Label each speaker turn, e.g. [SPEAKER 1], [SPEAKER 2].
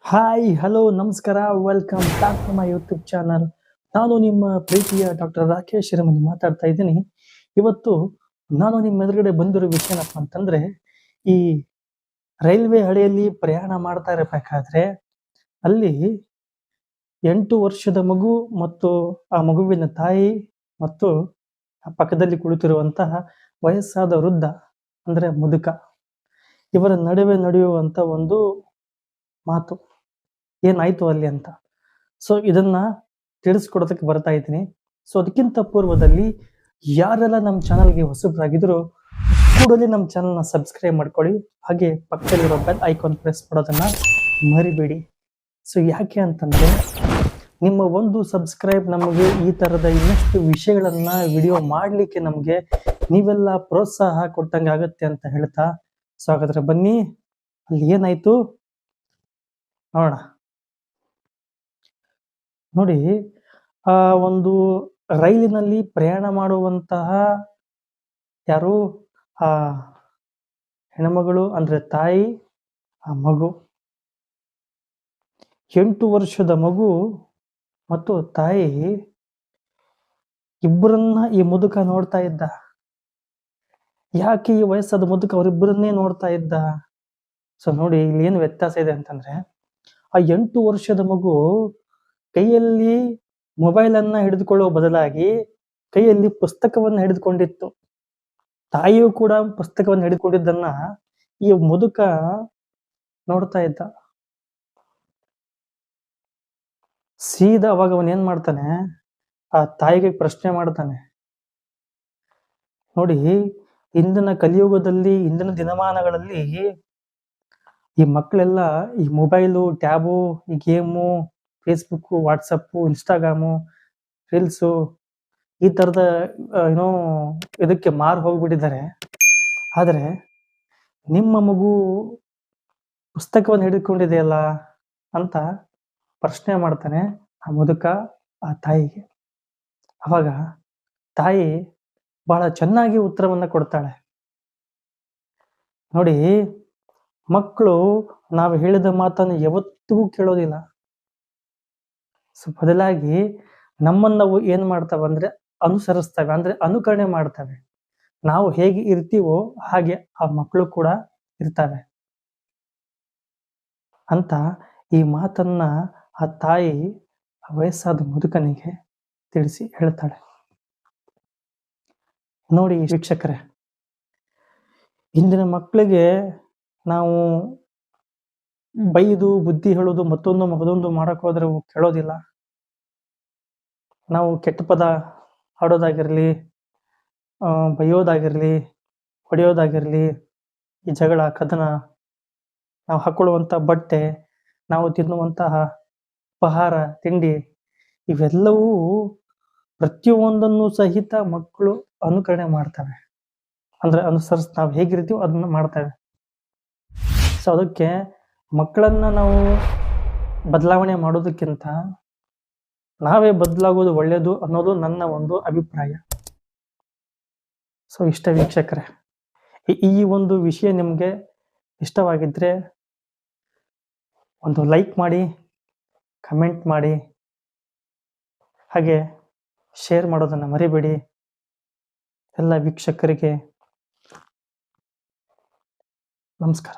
[SPEAKER 1] Hi hello ನಮಸ್ಕಾರ welcome back to my YouTube channel. ನಾನು ನಿಮ್ಮ ಪ್ರೀತಿಯ ಡಾಕ್ಟರ್ ರಾಕೇಶ್ ಹಿರಮನಿ ಮಾತಾಡ್ತಾ ಇದ್ದೀನಿ. ಇವತ್ತು ನಾನು ನಿಮ್ಮ ಎದುರುಗಡೆ ಬಂದಿರೋ ವಿಷಯ ಏನಪ್ಪ ಅಂತಂದ್ರೆ, ಈ ರೈಲ್ವೆ ಹಳಿಯಲ್ಲಿ ಪ್ರಯಾಣ ಮಾಡ್ತಾ ಇರಬೇಕಾದ್ರೆ ಅಲ್ಲಿ 8 ವರ್ಷದ ಮಗು ಮತ್ತು ಆ ಮಗುವಿನ ತಾಯಿ ಮತ್ತು ಆ ಪಕ್ಕದಲ್ಲಿ ಕುಳಿತಿರುವಂತಹ ವಯಸ್ಸಾದ ವೃದ್ಧ ಅಂದ್ರೆ ಮುದುಕ, ಇವರ ನಡುವೆ ನಡೆಯುವಂತ ಒಂದು ಮಾತು ಏನಾಯ್ತು ಅಲ್ಲಿ ಅಂತ. ಸೊ ಇದನ್ನ ತಿಳಿಸ್ಕೊಡೋದಕ್ಕೆ ಬರ್ತಾ ಇದ್ದೀನಿ. ಸೊ ಅದಕ್ಕಿಂತ ಪೂರ್ವದಲ್ಲಿ ಯಾರೆಲ್ಲ ನಮ್ಮ ಚಾನಲ್ಗೆ ಹೊಸಬರಾಗಿದ್ರು ಕೂಡಲೇ ನಮ್ಮ ಚಾನಲ್ನ ಸಬ್ಸ್ಕ್ರೈಬ್ ಮಾಡ್ಕೊಳ್ಳಿ, ಹಾಗೆ ಪಕ್ಕದಲ್ಲಿರೋ ಬೆಲ್ ಐಕಾನ್ ಪ್ರೆಸ್ ಮಾಡೋದನ್ನ ಮರಿಬೇಡಿ. ಸೊ ಯಾಕೆ ಅಂತಂದ್ರೆ, ನಿಮ್ಮ ಒಂದು ಸಬ್ಸ್ಕ್ರೈಬ್ ನಮಗೆ ಈ ತರದ ಇನ್ನಷ್ಟು ವಿಷಯಗಳನ್ನ ವಿಡಿಯೋ ಮಾಡಲಿಕ್ಕೆ ನಮಗೆ ನೀವೆಲ್ಲ ಪ್ರೋತ್ಸಾಹ ಕೊಟ್ಟಂಗೆ ಆಗುತ್ತೆ ಅಂತ ಹೇಳ್ತಾ, ಸೊ ಹಾಗಾದ್ರೆ ಬನ್ನಿ ಅಲ್ಲಿ ಏನಾಯ್ತು ನೋಡೋಣ. ನೋಡಿ, ಆ ಒಂದು ರೈಲಿನಲ್ಲಿ ಪ್ರಯಾಣ ಮಾಡುವಂತಹ ಯಾರು ಆ ಹೆಣ್ಮಗಳು ಅಂದ್ರೆ ತಾಯಿ, ಆ ಮಗು, 8 ವರ್ಷದ ಮಗು ಮತ್ತು ತಾಯಿ ಇಬ್ಬರನ್ನ ಈ ಮುದುಕ ನೋಡ್ತಾ ಇದ್ದ. ಯಾಕೆ ಈ ವಯಸ್ಸಾದ ಮುದುಕ ಅವರಿಬ್ಬರನ್ನೇ ನೋಡ್ತಾ ಇದ್ದ? ಸೊ ನೋಡಿ, ಇಲ್ಲಿ ಏನು ವ್ಯತ್ಯಾಸ ಇದೆ ಅಂತಂದ್ರೆ, ಆ 8 ವರ್ಷದ ಮಗು ಕೈಯಲ್ಲಿ ಮೊಬೈಲ್ ಅನ್ನ ಹಿಡಿದುಕೊಳ್ಳುವ ಬದಲಾಗಿ ಕೈಯಲ್ಲಿ ಪುಸ್ತಕವನ್ನು ಹಿಡಿದುಕೊಂಡಿತ್ತು. ತಾಯಿಯು ಕೂಡ ಪುಸ್ತಕವನ್ನು ಹಿಡಿದುಕೊಂಡಿದ್ದನ್ನ ಈ ಮುದುಕ ನೋಡ್ತಾ ಇದ್ದ. ಸೀದಾ ಅವಾಗ ಅವನ್ ಏನ್ ಮಾಡ್ತಾನೆ, ಆ ತಾಯಿಗೆ ಪ್ರಶ್ನೆ ಮಾಡ್ತಾನೆ. ನೋಡಿ, ಇಂದಿನ ಕಲಿಯುಗದಲ್ಲಿ, ಇಂದಿನ ದಿನಮಾನಗಳಲ್ಲಿ ಈ ಮಕ್ಕಳೆಲ್ಲ ಈ ಮೊಬೈಲು, ಟ್ಯಾಬು, ಈ game, Facebook, WhatsApp, Instagram, reels ಈ ತರದ ಏನೋ ಇದಕ್ಕೆ ಮಾರು ಹೋಗ್ಬಿಟ್ಟಿದ್ದಾರೆ. ಆದ್ರೆ ನಿಮ್ಮ ಮಗು ಪುಸ್ತಕವನ್ನು ಹಿಡಿದುಕೊಂಡಿದೆಯಲ್ಲ ಅಂತ ಪ್ರಶ್ನೆ ಮಾಡ್ತಾನೆ ಆ ಮುದುಕ ಆ ತಾಯಿಗೆ. ಅವಾಗ ತಾಯಿ ಬಹಳ ಚೆನ್ನಾಗಿ ಉತ್ತರವನ್ನ ಕೊಡ್ತಾಳೆ. ನೋಡಿ, ಮಕ್ಕಳು ನಾವು ಹೇಳಿದ ಮಾತನ್ನು ಯಾವತ್ತಿಗೂ ಕೇಳೋದಿಲ್ಲ. ಸೊ ಬದಲಾಗಿ ನಮ್ಮನ್ನು ಏನ್ ಮಾಡ್ತವೆ ಅಂದ್ರೆ ಅನುಸರಿಸ್ತವೆ, ಅಂದ್ರೆ ಅನುಕರಣೆ ಮಾಡ್ತವೆ. ನಾವು ಹೇಗೆ ಇರ್ತೀವೋ ಹಾಗೆ ಆ ಮಕ್ಕಳು ಕೂಡ ಇರ್ತವೆ ಅಂತ ಈ ಮಾತನ್ನ ಆ ತಾಯಿ ವಯಸ್ಸಾದ ಮುದುಕನಿಗೆ ತಿಳಿಸಿ ಹೇಳ್ತಾಳೆ. ನೋಡಿ ವೀಕ್ಷಕರೇ, ಇಂದಿನ ಮಕ್ಕಳಿಗೆ ನಾವು ಬೈದು ಬುದ್ಧಿ ಹೇಳೋದು ಮತ್ತೊಂದು ಮಾಡಕ್ ಹೋದ್ರೆ ಕೇಳೋದಿಲ್ಲ. ನಾವು ಕೆಟ್ಟ ಪದ ಆಡೋದಾಗಿರ್ಲಿ, ಬೈಯೋದಾಗಿರ್ಲಿ, ಹೊಡೆಯೋದಾಗಿರ್ಲಿ, ಈ ಜಗಳ ಕದನ, ನಾವು ಹಾಕೊಳ್ಳುವಂತ ಬಟ್ಟೆ, ನಾವು ತಿನ್ನುವಂತಹ ಉಪಹಾರ ತಿಂಡಿ, ಇವೆಲ್ಲವೂ ಪ್ರತಿಯೊಂದನ್ನು ಸಹಿತ ಮಕ್ಕಳು ಅನುಕರಣೆ ಮಾಡ್ತವೆ, ಅಂದ್ರೆ ನಾವು ಹೇಗಿರ್ತೀವೋ ಅದನ್ನ ಮಾಡ್ತವೆ. ಸೊ ಅದಕ್ಕೆ ಮಕ್ಕಳನ್ನ ನಾವು ಬದಲಾವಣೆ ಮಾಡೋದಕ್ಕಿಂತ ನಾವೇ ಬದಲಾಗೋದು ಒಳ್ಳೆಯದು ಅನ್ನೋದು ನನ್ನ ಒಂದು ಅಭಿಪ್ರಾಯ. ಸೊ ಇಷ್ಟ ವೀಕ್ಷಕರೇ, ಈ ಒಂದು ವಿಷಯ ನಿಮಗೆ ಇಷ್ಟವಾಗಿದ್ರೆ ಒಂದು ಲೈಕ್ ಮಾಡಿ, ಕಮೆಂಟ್ ಮಾಡಿ, ಹಾಗೆ ಶೇರ್ ಮಾಡೋದನ್ನ ಮರಿಬೇಡಿ. ಎಲ್ಲ ವೀಕ್ಷಕರಿಗೆ ನಮಸ್ಕಾರ.